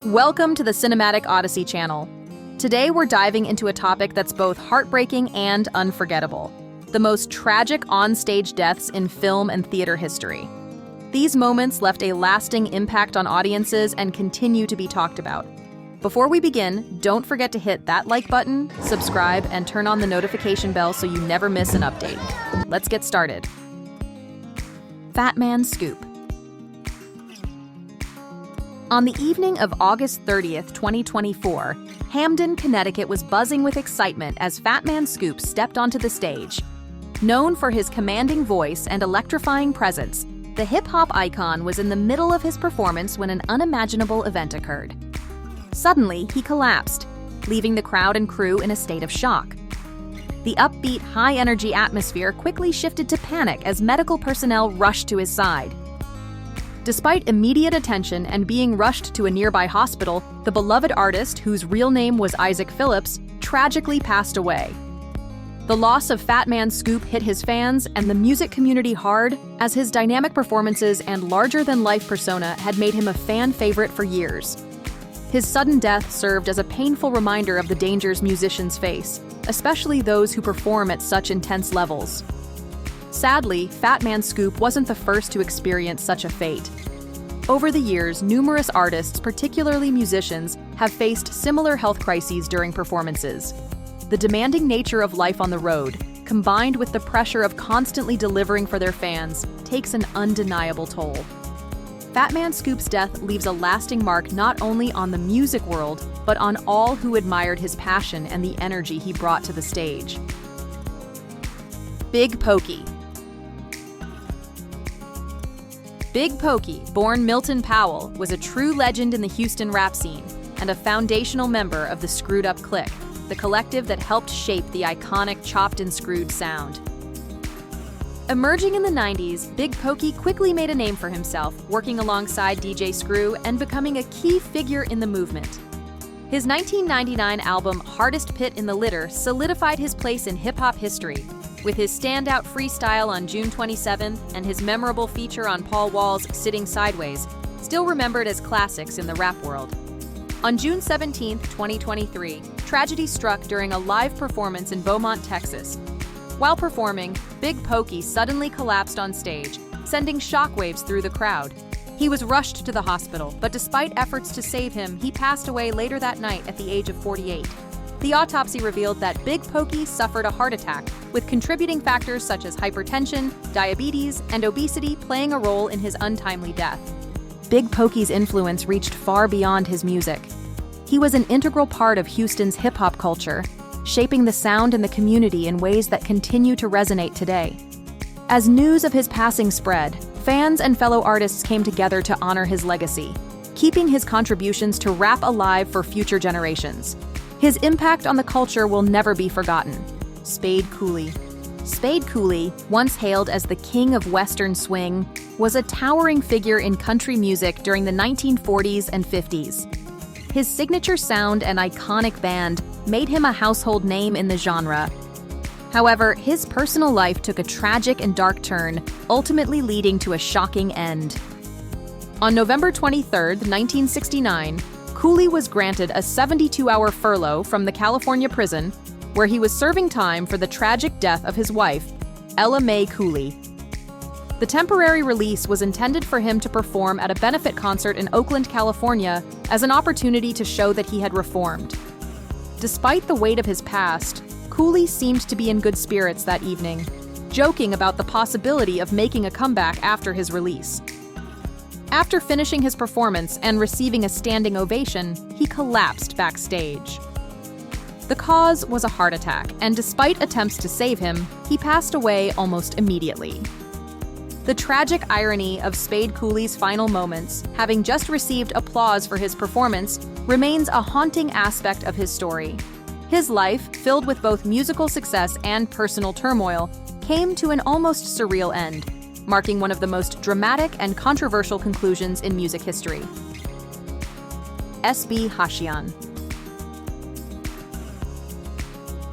Welcome to the Cinematic Odyssey channel. Today we're diving into a topic that's both heartbreaking and unforgettable: the most tragic on-stage deaths in film and theater history. These moments left a lasting impact on audiences and continue to be talked about. Before we begin, don't forget to hit that like button, subscribe, and turn on the notification bell so you never miss an update. Let's get started. Fatman Scoop. On the evening of August 30th, 2024, Hampton, Connecticut was buzzing with excitement as Fatman Scoop stepped onto the stage. Known for his commanding voice and electrifying presence, the hip-hop icon was in the middle of his performance when an unimaginable event occurred. Suddenly, he collapsed, leaving the crowd and crew in a state of shock. The upbeat, high-energy atmosphere quickly shifted to panic as medical personnel rushed to his side. Despite immediate attention and being rushed to a nearby hospital, the beloved artist, whose real name was Isaac Phillips, tragically passed away. The loss of Fatman Scoop hit his fans and the music community hard, as his dynamic performances and larger-than-life persona had made him a fan favorite for years. His sudden death served as a painful reminder of the dangers musicians face, especially those who perform at such intense levels. Sadly, Fatman Scoop wasn't the first to experience such a fate. Over the years, numerous artists, particularly musicians, have faced similar health crises during performances. The demanding nature of life on the road, combined with the pressure of constantly delivering for their fans, takes an undeniable toll. Fatman Scoop's death leaves a lasting mark not only on the music world, but on all who admired his passion and the energy he brought to the stage. Big Pokey. Big Pokey, born Milton Powell, was a true legend in the Houston rap scene and a foundational member of the Screwed Up Clique, the collective that helped shape the iconic Chopped and Screwed sound. Emerging in the 90s, Big Pokey quickly made a name for himself, working alongside DJ Screw and becoming a key figure in the movement. His 1999 album Hardest Pit in the Litter solidified his place in hip-hop history, with his standout freestyle on June 27th and his memorable feature on Paul Wall's Sitting Sideways, still remembered as classics in the rap world. On June 17, 2023, tragedy struck during a live performance in Beaumont, Texas. While performing, Big Pokey suddenly collapsed on stage, sending shockwaves through the crowd. He was rushed to the hospital, but despite efforts to save him, he passed away later that night at the age of 48. The autopsy revealed that Big Pokey suffered a heart attack, with contributing factors such as hypertension, diabetes, and obesity playing a role in his untimely death. Big Pokey's influence reached far beyond his music. He was an integral part of Houston's hip-hop culture, shaping the sound and the community in ways that continue to resonate today. As news of his passing spread, fans and fellow artists came together to honor his legacy, keeping his contributions to rap alive for future generations. His impact on the culture will never be forgotten. Spade Cooley. Spade Cooley, once hailed as the king of Western swing, was a towering figure in country music during the 1940s and 50s. His signature sound and iconic band made him a household name in the genre. However, his personal life took a tragic and dark turn, ultimately leading to a shocking end. On November 23, 1969, Cooley was granted a 72-hour furlough from the California prison, where he was serving time for the tragic death of his wife, Ella Mae Cooley. The temporary release was intended for him to perform at a benefit concert in Oakland, California, as an opportunity to show that he had reformed. Despite the weight of his past, Cooley seemed to be in good spirits that evening, joking about the possibility of making a comeback after his release. After finishing his performance and receiving a standing ovation, he collapsed backstage. The cause was a heart attack, and despite attempts to save him, he passed away almost immediately. The tragic irony of Spade Cooley's final moments, having just received applause for his performance, remains a haunting aspect of his story. His life, filled with both musical success and personal turmoil, came to an almost surreal end, marking one of the most dramatic and controversial conclusions in music history. SB Hashian.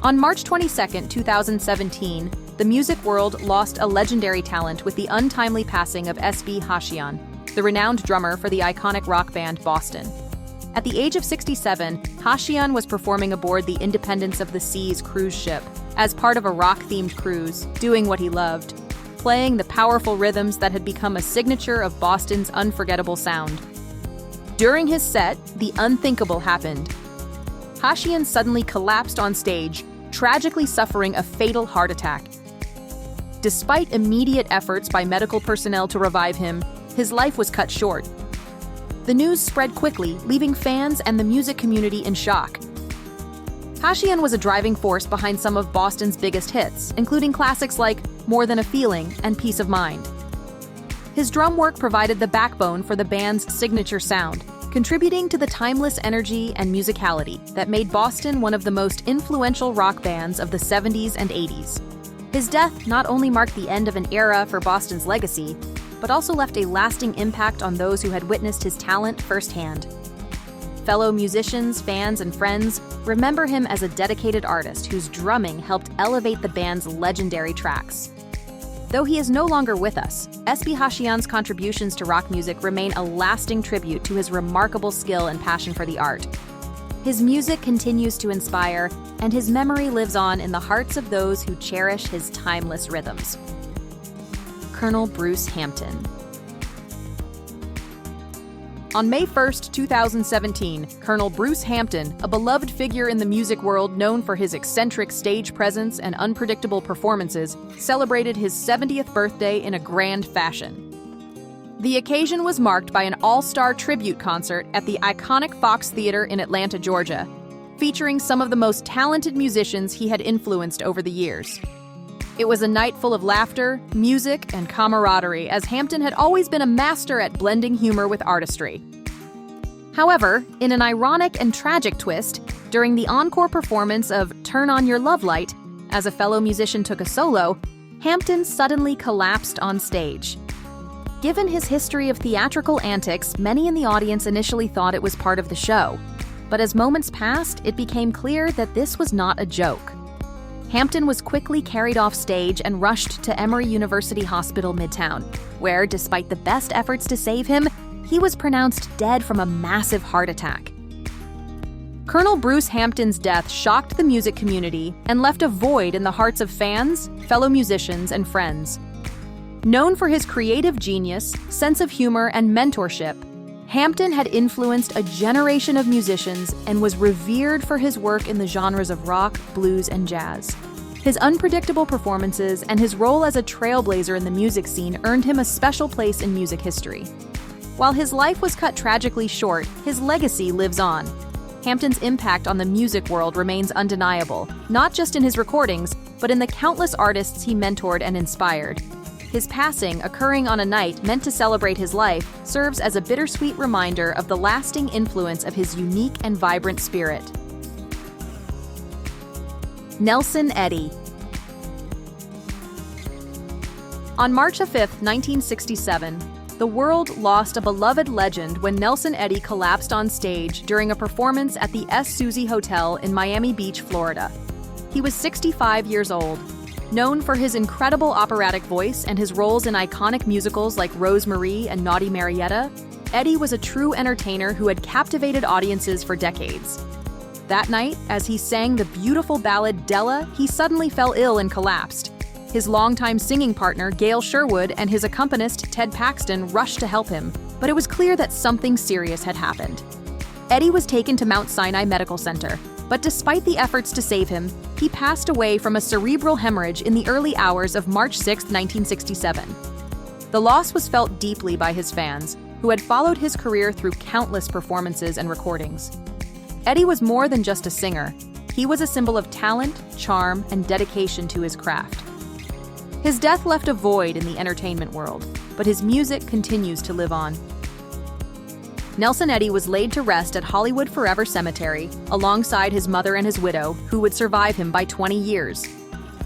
On March 22, 2017, the music world lost a legendary talent with the untimely passing of SB Hashian, the renowned drummer for the iconic rock band Boston. At the age of 67, Hashian was performing aboard the Independence of the Seas cruise ship as part of a rock-themed cruise, doing what he loved, playing the powerful rhythms that had become a signature of Boston's unforgettable sound. During his set, the unthinkable happened. Hashian suddenly collapsed on stage, tragically suffering a fatal heart attack. Despite immediate efforts by medical personnel to revive him, his life was cut short. The news spread quickly, leaving fans and the music community in shock. Hashian was a driving force behind some of Boston's biggest hits, including classics like More Than a Feeling and Peace of Mind. His drum work provided the backbone for the band's signature sound, contributing to the timeless energy and musicality that made Boston one of the most influential rock bands of the 70s and 80s. His death not only marked the end of an era for Boston's legacy, but also left a lasting impact on those who had witnessed his talent firsthand. Fellow musicians, fans, and friends remember him as a dedicated artist whose drumming helped elevate the band's legendary tracks. Though he is no longer with us, S.B. Hashian's contributions to rock music remain a lasting tribute to his remarkable skill and passion for the art. His music continues to inspire, and his memory lives on in the hearts of those who cherish his timeless rhythms. Colonel Bruce Hampton. On May 1, 2017, Colonel Bruce Hampton, a beloved figure in the music world known for his eccentric stage presence and unpredictable performances, celebrated his 70th birthday in a grand fashion. The occasion was marked by an all-star tribute concert at the iconic Fox Theater in Atlanta, Georgia, featuring some of the most talented musicians he had influenced over the years. It was a night full of laughter, music, and camaraderie, as Hampton had always been a master at blending humor with artistry. However, in an ironic and tragic twist, during the encore performance of Turn On Your Love Light, as a fellow musician took a solo, Hampton suddenly collapsed on stage. Given his history of theatrical antics, many in the audience initially thought it was part of the show. But as moments passed, it became clear that this was not a joke. Hampton was quickly carried off stage and rushed to Emory University Hospital Midtown, where, despite the best efforts to save him, he was pronounced dead from a massive heart attack. Colonel Bruce Hampton's death shocked the music community and left a void in the hearts of fans, fellow musicians, and friends. Known for his creative genius, sense of humor, and mentorship, Hampton had influenced a generation of musicians and was revered for his work in the genres of rock, blues, and jazz. His unpredictable performances and his role as a trailblazer in the music scene earned him a special place in music history. While his life was cut tragically short, his legacy lives on. Hampton's impact on the music world remains undeniable, not just in his recordings, but in the countless artists he mentored and inspired. His passing, occurring on a night meant to celebrate his life, serves as a bittersweet reminder of the lasting influence of his unique and vibrant spirit. Nelson Eddy. On March 5, 1967, the world lost a beloved legend when Nelson Eddy collapsed on stage during a performance at the S. Susie Hotel in Miami Beach, Florida. He was 65 years old. Known for his incredible operatic voice and his roles in iconic musicals like Rose-Marie and Naughty Marietta, Eddy was a true entertainer who had captivated audiences for decades. That night, as he sang the beautiful ballad Della, he suddenly fell ill and collapsed. His longtime singing partner, Gail Sherwood, and his accompanist, Ted Paxton, rushed to help him, but it was clear that something serious had happened. Eddy was taken to Mount Sinai Medical Center, but despite the efforts to save him, he passed away from a cerebral hemorrhage in the early hours of March 6, 1967. The loss was felt deeply by his fans, who had followed his career through countless performances and recordings. Eddy was more than just a singer. He was a symbol of talent, charm, and dedication to his craft. His death left a void in the entertainment world, but his music continues to live on. Nelson Eddy was laid to rest at Hollywood Forever Cemetery, alongside his mother and his widow, who would survive him by 20 years.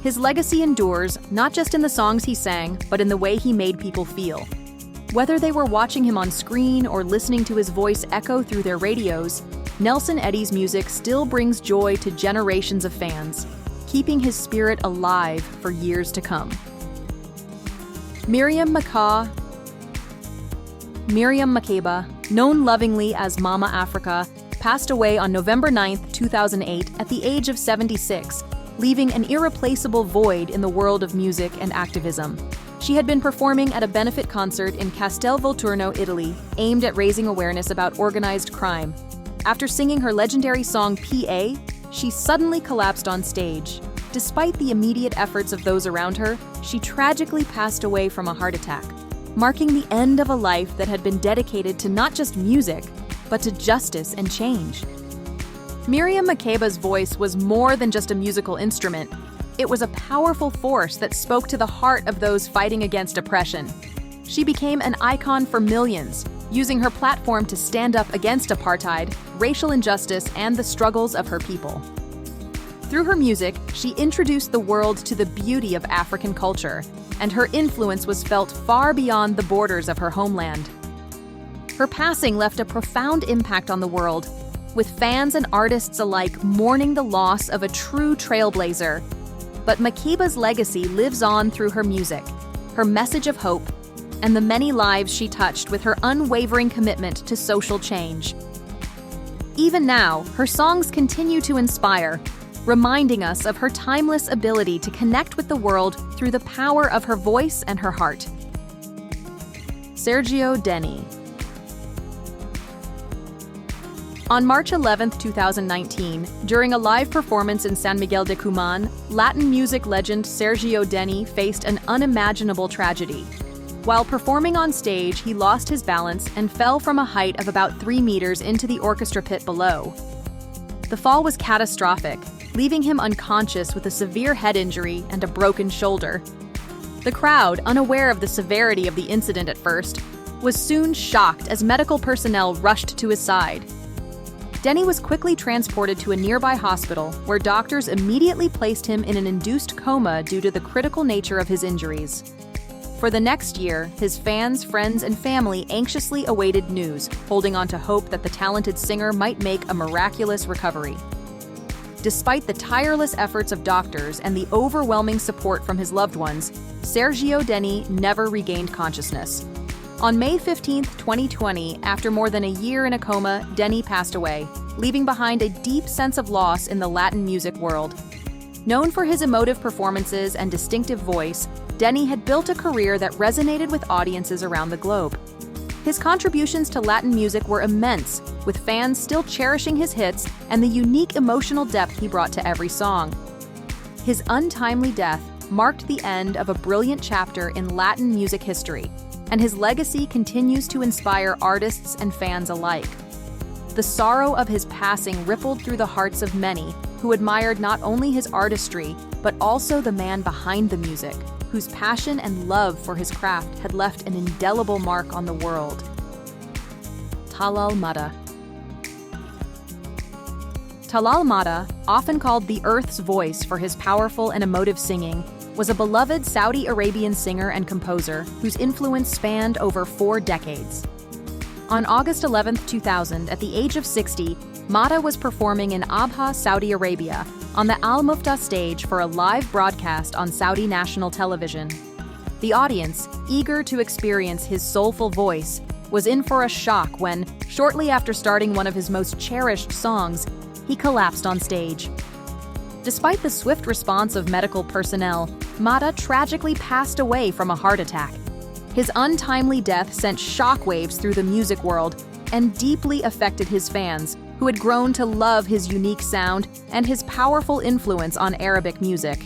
His legacy endures, not just in the songs he sang, but in the way he made people feel. Whether they were watching him on screen or listening to his voice echo through their radios, Nelson Eddy's music still brings joy to generations of fans, keeping his spirit alive for years to come. Miriam MAA, known lovingly as Mama Africa, passed away on November 9, 2008, at the age of 76, leaving an irreplaceable void in the world of music and activism. She had been performing at a benefit concert in Castel Volturno, Italy, aimed at raising awareness about organized crime. After singing her legendary song PA, she suddenly collapsed on stage. Despite the immediate efforts of those around her, she tragically passed away from a heart attack, marking the end of a life that had been dedicated to not just music, but to justice and change. Miriam MAA's voice was more than just a musical instrument. It was a powerful force that spoke to the heart of those fighting against oppression. She became an icon for millions, using her platform to stand up against apartheid, racial injustice, and the struggles of her people. Through her music, she introduced the world to the beauty of African culture, and her influence was felt far beyond the borders of her homeland. Her passing left a profound impact on the world, with fans and artists alike mourning the loss of a true trailblazer. But MAA's legacy lives on through her music, her message of hope, and the many lives she touched with her unwavering commitment to social change. Even now, her songs continue to inspire, reminding us of her timeless ability to connect with the world through the power of her voice and her heart. Sergio DENI. On March 11, 2019, during a live performance in San Miguel de Cuman, Latin music legend Sergio DENI faced an unimaginable tragedy. While performing on stage, he lost his balance and fell from a height of about 3 meters into the orchestra pit below. The fall was catastrophic, leaving him unconscious with a severe head injury and a broken shoulder. The crowd, unaware of the severity of the incident at first, was soon shocked as medical personnel rushed to his side. DENI was quickly transported to a nearby hospital where doctors immediately placed him in an induced coma due to the critical nature of his injuries. For the next year, his fans, friends, and family anxiously awaited news, holding on to hope that the talented singer might make a miraculous recovery. Despite the tireless efforts of doctors and the overwhelming support from his loved ones, Sergio DENI never regained consciousness. On May 15, 2020, after more than a year in a coma, DENI passed away, leaving behind a deep sense of loss in the Latin music world. Known for his emotive performances and distinctive voice, DENI had built a career that resonated with audiences around the globe. His contributions to Latin music were immense, with fans still cherishing his hits and the unique emotional depth he brought to every song. His untimely death marked the end of a brilliant chapter in Latin music history, and his legacy continues to inspire artists and fans alike. The sorrow of his passing rippled through the hearts of many who admired not only his artistry, but also the man behind the music, whose passion and love for his craft had left an indelible mark on the world. Talal MA. Talal MA, often called the Earth's voice for his powerful and emotive singing, was a beloved Saudi Arabian singer and composer whose influence spanned over 4 decades. On August 11, 2000, at the age of 60, MA was performing in Abha, Saudi Arabia, on the Al Mufta stage for a live broadcast on Saudi national television. The audience, eager to experience his soulful voice, was in for a shock when, shortly after starting one of his most cherished songs, he collapsed on stage. Despite the swift response of medical personnel, MA tragically passed away from a heart attack. His untimely death sent shockwaves through the music world and deeply affected his fans, who had grown to love his unique sound and his powerful influence on Arabic music.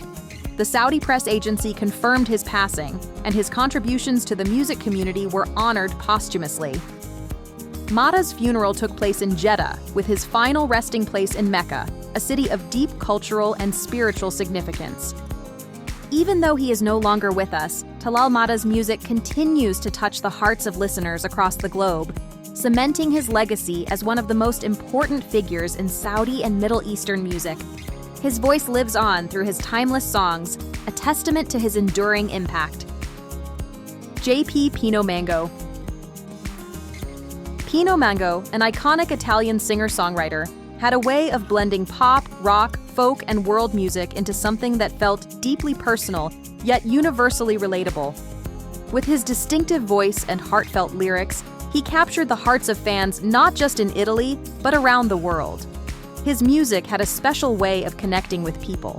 The Saudi press agency confirmed his passing, and his contributions to the music community were honored posthumously. MA's funeral took place in Jeddah, with his final resting place in Mecca, a city of deep cultural and spiritual significance. Even though he is no longer with us, Talal MA's music continues to touch the hearts of listeners across the globe, cementing his legacy as one of the most important figures in Saudi and Middle Eastern music. His voice lives on through his timeless songs, a testament to his enduring impact. J.P. Pino Mango. Pino Mango, an iconic Italian singer-songwriter, had a way of blending pop, rock, folk, and world music into something that felt deeply personal, yet universally relatable. With his distinctive voice and heartfelt lyrics, he He captured the hearts of fans not just in Italy, but around the world. His music had a special way of connecting with people,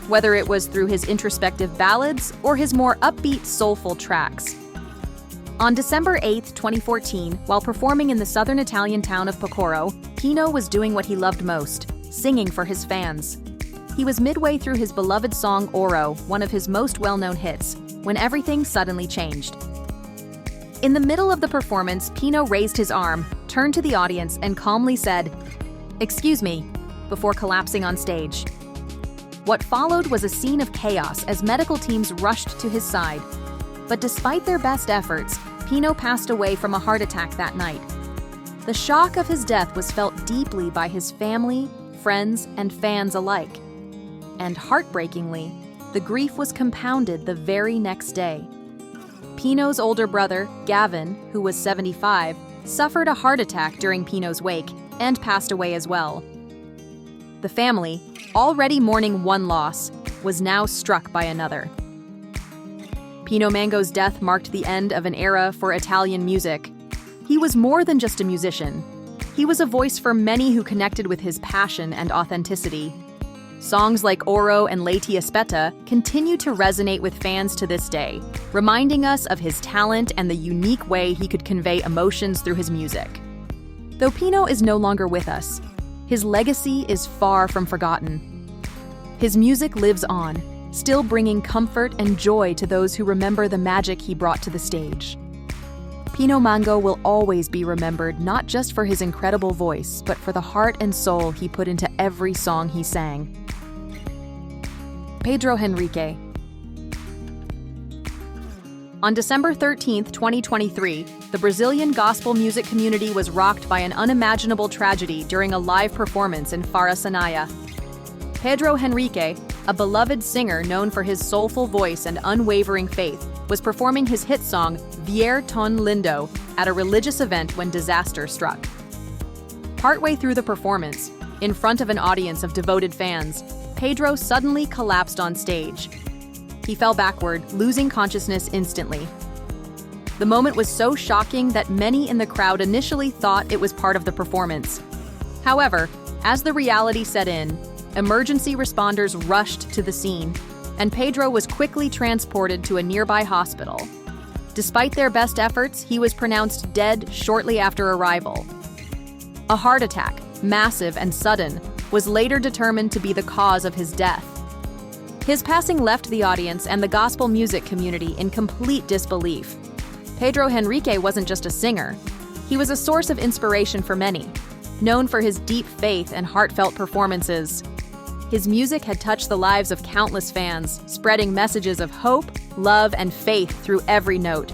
whether it was through his introspective ballads or his more upbeat, soulful tracks. On December 8, 2014, while performing in the southern Italian town of Pocoro, Pino was doing what he loved most, singing for his fans. He was midway through his beloved song Oro, one of his most well-known hits, when everything suddenly changed. In the middle of the performance, Pino raised his arm, turned to the audience, and calmly said, "Excuse me," before collapsing on stage. What followed was a scene of chaos as medical teams rushed to his side. But despite their best efforts, Pino passed away from a heart attack that night. The shock of his death was felt deeply by his family, friends, and fans alike. And heartbreakingly, the grief was compounded the very next day. Pino's older brother, Gavin, who was 75, suffered a heart attack during Pino's wake and passed away as well. The family, already mourning one loss, was now struck by another. Pino Mango's death marked the end of an era for Italian music. He was more than just a musician. He was a voice for many who connected with his passion and authenticity. Songs like Oro and Lei Ti Aspetta continue to resonate with fans to this day, reminding us of his talent and the unique way he could convey emotions through his music. Though Pino is no longer with us, his legacy is far from forgotten. His music lives on, still bringing comfort and joy to those who remember the magic he brought to the stage. Pino Mango will always be remembered not just for his incredible voice, but for the heart and soul he put into every song he sang. Pedro Henrique. On December 13, 2023, the Brazilian gospel music community was rocked by an unimaginable tragedy during a live performance in Farasanaia. Pedro Henrique, a beloved singer known for his soulful voice and unwavering faith, was performing his hit song, Vier Ton Lindo, at a religious event when disaster struck. Partway through the performance, in front of an audience of devoted fans, Pedro suddenly collapsed on stage. He fell backward, losing consciousness instantly. The moment was so shocking that many in the crowd initially thought it was part of the performance. However, as the reality set in, emergency responders rushed to the scene, and Pedro was quickly transported to a nearby hospital. Despite their best efforts, he was pronounced dead shortly after arrival. A heart attack, massive and sudden, was later determined to be the cause of his death. His passing left the audience and the gospel music community in complete disbelief. Pedro Henrique wasn't just a singer. He was a source of inspiration for many, known for his deep faith and heartfelt performances. His music had touched the lives of countless fans, spreading messages of hope, love, and faith through every note.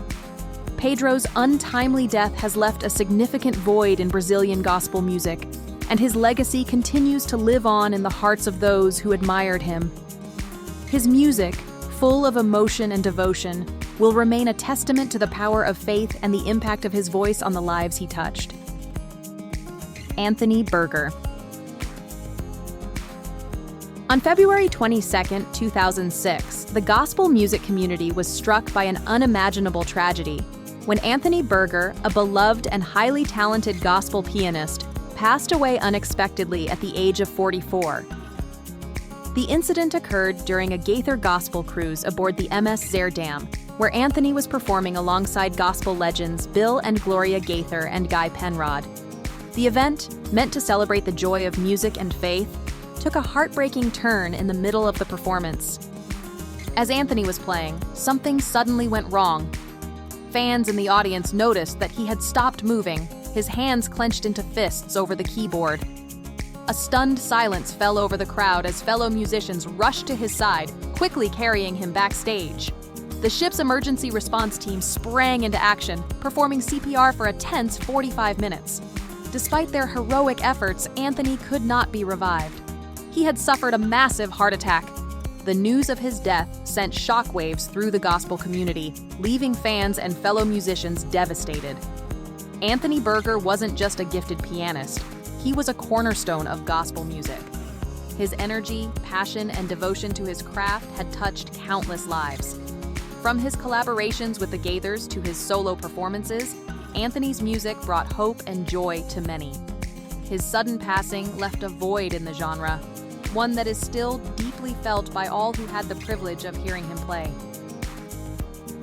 Pedro's untimely death has left a significant void in Brazilian gospel music, and his legacy continues to live on in the hearts of those who admired him. His music, full of emotion and devotion, will remain a testament to the power of faith and the impact of his voice on the lives he touched. Anthony Berger. On February 22, 2006, the gospel music community was struck by an unimaginable tragedy when Anthony Berger, a beloved and highly talented gospel pianist, passed away unexpectedly at the age of 44. The incident occurred during a Gaither gospel cruise aboard the MS Zeerdam, where Anthony was performing alongside gospel legends Bill and Gloria Gaither and Guy Penrod. The event, meant to celebrate the joy of music and faith, took a heartbreaking turn in the middle of the performance. As Anthony was playing, something suddenly went wrong. Fans in the audience noticed that he had stopped moving, his hands clenched into fists over the keyboard. A stunned silence fell over the crowd as fellow musicians rushed to his side, quickly carrying him backstage. The ship's emergency response team sprang into action, performing CPR for a tense 45 minutes. Despite their heroic efforts, Anthony could not be revived. He had suffered a massive heart attack. The news of his death sent shockwaves through the gospel community, leaving fans and fellow musicians devastated. Anthony Berger wasn't just a gifted pianist. He was a cornerstone of gospel music. His energy, passion, and devotion to his craft had touched countless lives. From his collaborations with the Gaithers to his solo performances, Anthony's music brought hope and joy to many. His sudden passing left a void in the genre, one that is still deeply felt by all who had the privilege of hearing him play.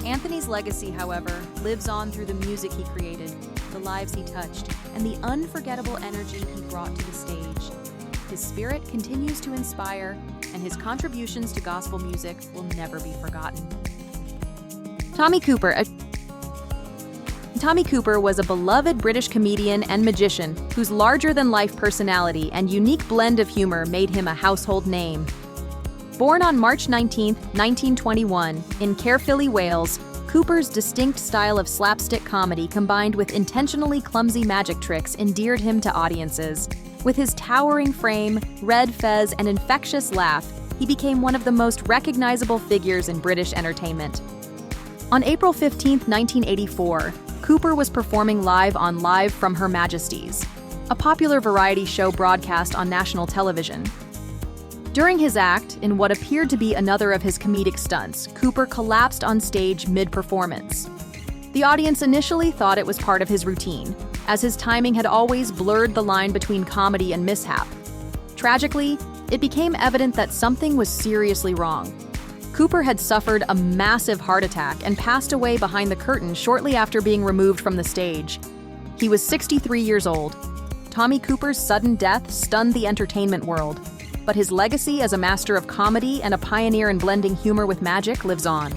Anthony's legacy, however, lives on through the music he created, the lives he touched, and the unforgettable energy he brought to the stage. His spirit continues to inspire, and his contributions to gospel music will never be forgotten. Tommy Cooper was a beloved British comedian and magician whose larger-than-life personality and unique blend of humor made him a household name. Born on March 19, 1921, in Caerphilly, Wales, Cooper's distinct style of slapstick comedy combined with intentionally clumsy magic tricks endeared him to audiences. With his towering frame, red fez, and infectious laugh, he became one of the most recognizable figures in British entertainment. On April 15, 1984, Cooper was performing live on Live from Her Majesty's, a popular variety show broadcast on national television. During his act, in what appeared to be another of his comedic stunts, Cooper collapsed on stage mid-performance. The audience initially thought it was part of his routine, as his timing had always blurred the line between comedy and mishap. Tragically, it became evident that something was seriously wrong. Cooper had suffered a massive heart attack and passed away behind the curtain shortly after being removed from the stage. He was 63 years old. Tommy Cooper's sudden death stunned the entertainment world, but his legacy as a master of comedy and a pioneer in blending humor with magic lives on.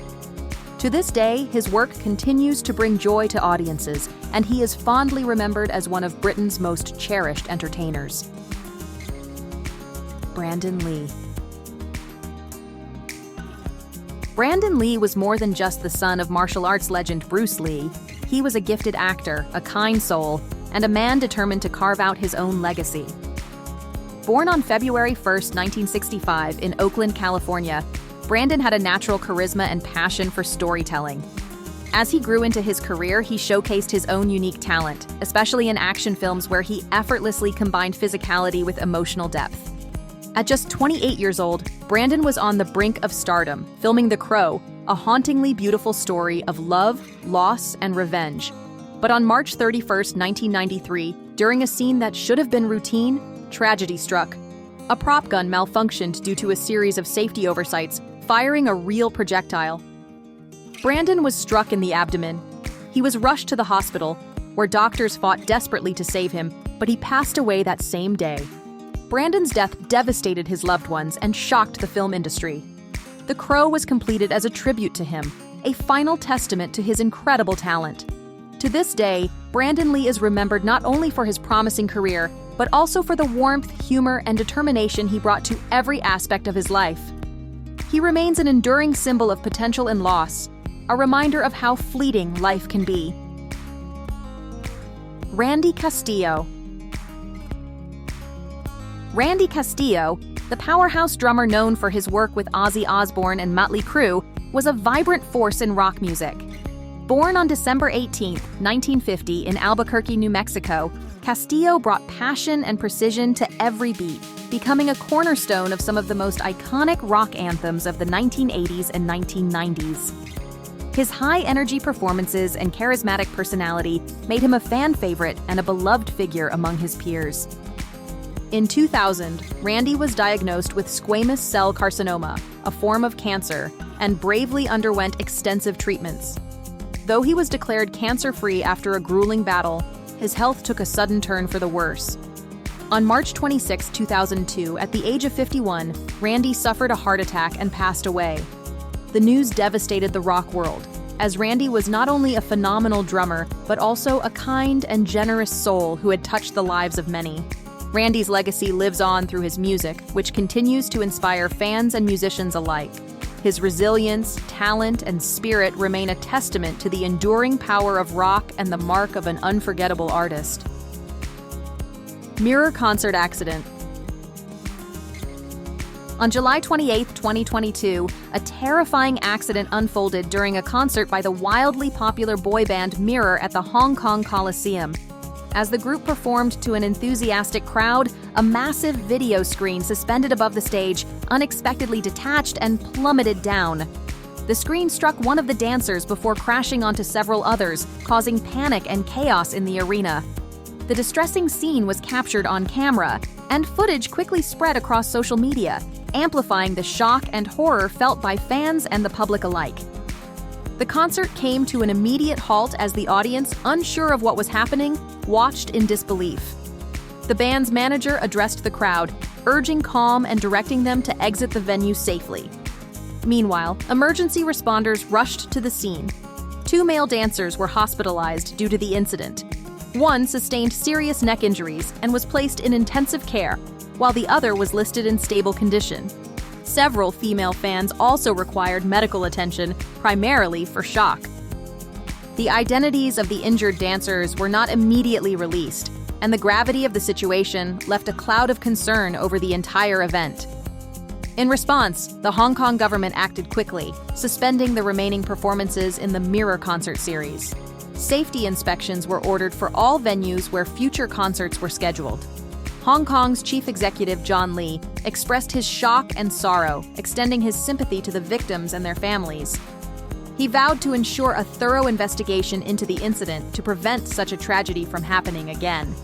To this day, his work continues to bring joy to audiences, and he is fondly remembered as one of Britain's most cherished entertainers. Brandon Lee. Brandon Lee was more than just the son of martial arts legend Bruce Lee. He was a gifted actor, a kind soul, and a man determined to carve out his own legacy. Born on February 1, 1965, in Oakland, California, Brandon had a natural charisma and passion for storytelling. As he grew into his career, he showcased his own unique talent, especially in action films where he effortlessly combined physicality with emotional depth. At just 28 years old, Brandon was on the brink of stardom, filming The Crow, a hauntingly beautiful story of love, loss, and revenge. But on March 31, 1993, during a scene that should have been routine, tragedy struck. A prop gun malfunctioned due to a series of safety oversights, firing a real projectile. Brandon was struck in the abdomen. He was rushed to the hospital, where doctors fought desperately to save him, but he passed away that same day. Brandon's death devastated his loved ones and shocked the film industry. The Crow was completed as a tribute to him, a final testament to his incredible talent. To this day, Brandon Lee is remembered not only for his promising career, but also for the warmth, humor, and determination he brought to every aspect of his life. He remains an enduring symbol of potential and loss, a reminder of how fleeting life can be. Randy Castillo. Randy Castillo, the powerhouse drummer known for his work with Ozzy Osbourne and Mötley Crüe, was a vibrant force in rock music. Born on December 18, 1950, in Albuquerque, New Mexico, Castillo brought passion and precision to every beat, becoming a cornerstone of some of the most iconic rock anthems of the 1980s and 1990s. His high-energy performances and charismatic personality made him a fan favorite and a beloved figure among his peers. In 2000, Randy was diagnosed with squamous cell carcinoma, a form of cancer, and bravely underwent extensive treatments. Though he was declared cancer-free after a grueling battle, his health took a sudden turn for the worse. On March 26, 2002, at the age of 51, Randy suffered a heart attack and passed away. The news devastated the rock world, as Randy was not only a phenomenal drummer, but also a kind and generous soul who had touched the lives of many. Randy's legacy lives on through his music, which continues to inspire fans and musicians alike. His resilience, talent, and spirit remain a testament to the enduring power of rock and the mark of an unforgettable artist. Mirror concert accident. On July 28, 2022, a terrifying accident unfolded during a concert by the wildly popular boy band Mirror at the Hong Kong Coliseum. As the group performed to an enthusiastic crowd, a massive video screen suspended above the stage unexpectedly detached and plummeted down. The screen struck one of the dancers before crashing onto several others, causing panic and chaos in the arena. The distressing scene was captured on camera, and footage quickly spread across social media, amplifying the shock and horror felt by fans and the public alike. The concert came to an immediate halt as the audience, unsure of what was happening, watched in disbelief. The band's manager addressed the crowd, urging calm and directing them to exit the venue safely. Meanwhile, emergency responders rushed to the scene. 2 male dancers were hospitalized due to the incident. One sustained serious neck injuries and was placed in intensive care, while the other was listed in stable condition. Several female fans also required medical attention, primarily for shock. The identities of the injured dancers were not immediately released, and the gravity of the situation left a cloud of concern over the entire event. In response, the Hong Kong government acted quickly, suspending the remaining performances in the Mirror concert series. Safety inspections were ordered for all venues where future concerts were scheduled. Hong Kong's chief executive John Lee expressed his shock and sorrow, extending his sympathy to the victims and their families. He vowed to ensure a thorough investigation into the incident to prevent such a tragedy from happening again.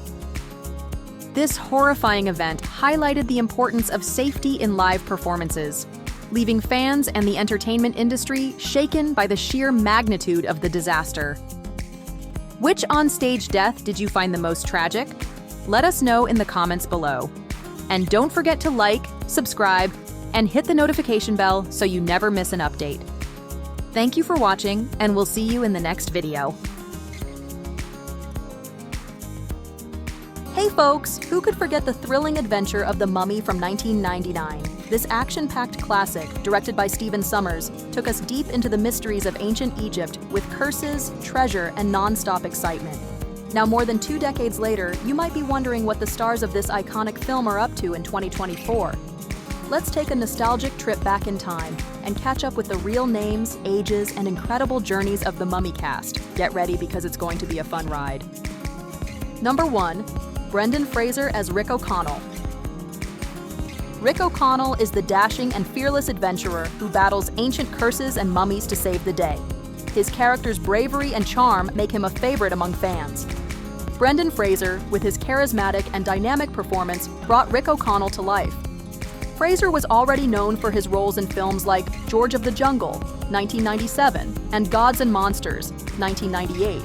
This horrifying event highlighted the importance of safety in live performances, leaving fans and the entertainment industry shaken by the sheer magnitude of the disaster. Which on-stage death did you find the most tragic? Let us know in the comments below. And don't forget to like, subscribe, and hit the notification bell so you never miss an update. Thank you for watching, and we'll see you in the next video. Hey folks, who could forget the thrilling adventure of The Mummy from 1999? This action-packed classic, directed by Stephen Sommers, took us deep into the mysteries of ancient Egypt with curses, treasure, and non-stop excitement. Now, more than 2 decades later, you might be wondering what the stars of this iconic film are up to in 2024. Let's take a nostalgic trip back in time and catch up with the real names, ages, and incredible journeys of the Mummy cast. Get ready because it's going to be a fun ride. Number 1. Brendan Fraser as Rick O'Connell. Rick O'Connell is the dashing and fearless adventurer who battles ancient curses and mummies to save the day. His character's bravery and charm make him a favorite among fans. Brendan Fraser, with his charismatic and dynamic performance, brought Rick O'Connell to life. Fraser was already known for his roles in films like George of the Jungle, 1997, and Gods and Monsters, 1998.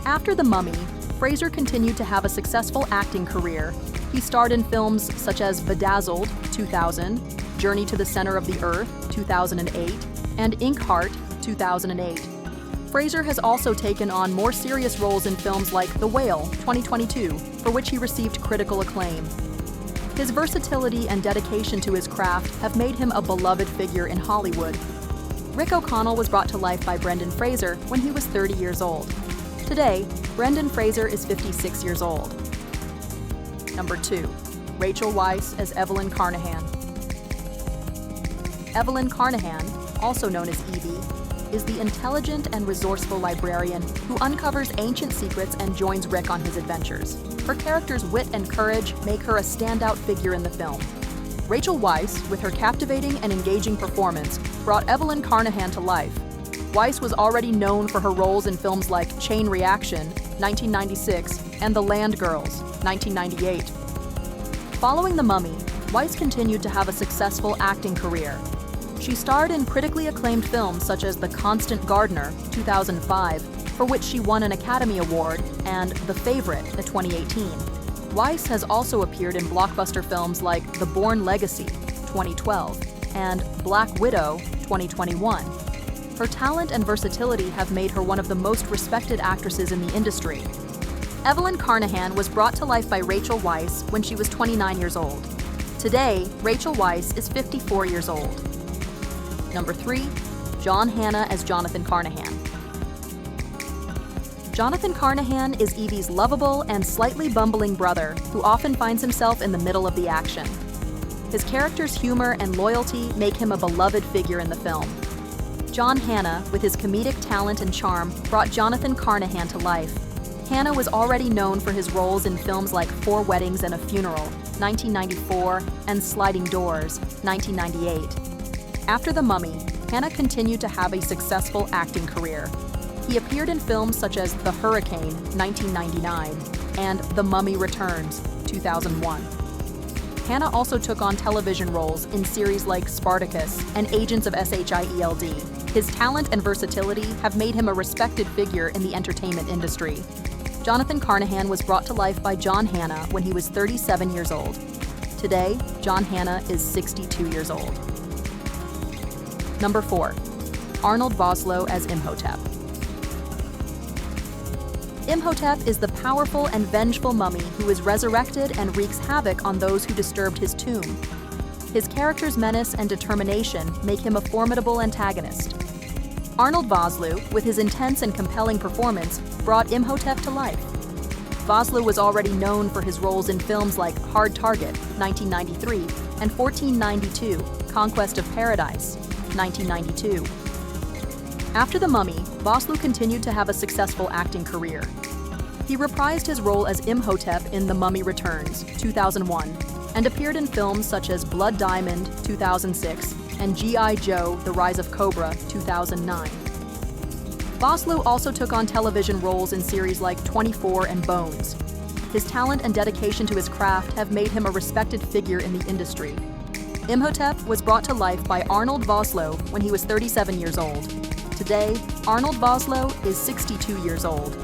After The Mummy, Fraser continued to have a successful acting career. He starred in films such as Bedazzled, 2000, Journey to the Center of the Earth, 2008, and Inkheart, 2008. Fraser has also taken on more serious roles in films like The Whale, 2022, for which he received critical acclaim. His versatility and dedication to his craft have made him a beloved figure in Hollywood. Rick O'Connell was brought to life by Brendan Fraser when he was 30 years old. Today, Brendan Fraser is 56 years old. Number 2. Rachel Weisz as Evelyn Carnahan. Evelyn Carnahan, also known as Evie, is the intelligent and resourceful librarian who uncovers ancient secrets and joins Rick on his adventures. Her character's wit and courage make her a standout figure in the film. Rachel Weisz, with her captivating and engaging performance, brought Evelyn Carnahan to life. Weisz was already known for her roles in films like Chain Reaction, 1996, and The Land Girls, 1998. Following The Mummy, Weisz continued to have a successful acting career. She starred in critically acclaimed films such as The Constant Gardener, 2005, for which she won an Academy Award, and The Favorite, 2018. Weisz has also appeared in blockbuster films like The Bourne Legacy, 2012, and Black Widow, 2021. Her talent and versatility have made her one of the most respected actresses in the industry. Evelyn Carnahan was brought to life by Rachel Weisz when she was 29 years old. Today, Rachel Weisz is 54 years old. Number 3. John Hannah as Jonathan Carnahan. Jonathan Carnahan is Evie's lovable and slightly bumbling brother who often finds himself in the middle of the action. His character's humor and loyalty make him a beloved figure in the film. John Hannah, with his comedic talent and charm, brought Jonathan Carnahan to life. Hannah was already known for his roles in films like 4 Weddings and a Funeral, 1994, and Sliding Doors, 1998. After The Mummy, Hanna continued to have a successful acting career. He appeared in films such as The Hurricane, 1999, and The Mummy Returns, 2001. Hanna also took on television roles in series like Spartacus and Agents of SHIELD. His talent and versatility have made him a respected figure in the entertainment industry. Jonathan Carnahan was brought to life by John Hanna when he was 37 years old. Today, John Hanna is 62 years old. Number 4. Arnold Boso as Imhotep. Imhotep is the powerful and vengeful mummy who is resurrected and wreaks havoc on those who disturbed his tomb. His character's menace and determination make him a formidable antagonist. Arnold Boso, with his intense and compelling performance, brought Imhotep to life. Boso was already known for his roles in films like Hard Target, 1993, and 1492, Conquest of Paradise, 1992. After The Mummy, Boso continued to have a successful acting career. He reprised his role as Imhotep in The Mummy Returns, 2001, and appeared in films such as Blood Diamond, 2006, and G.I. Joe: The Rise of Cobra, 2009. Boso also took on television roles in series like 24 and Bones. His talent and dedication to his craft have made him a respected figure in the industry. Imhotep was brought to life by Arnold Boso when he was 37 years old. Today, Arnold Boso is 62 years old.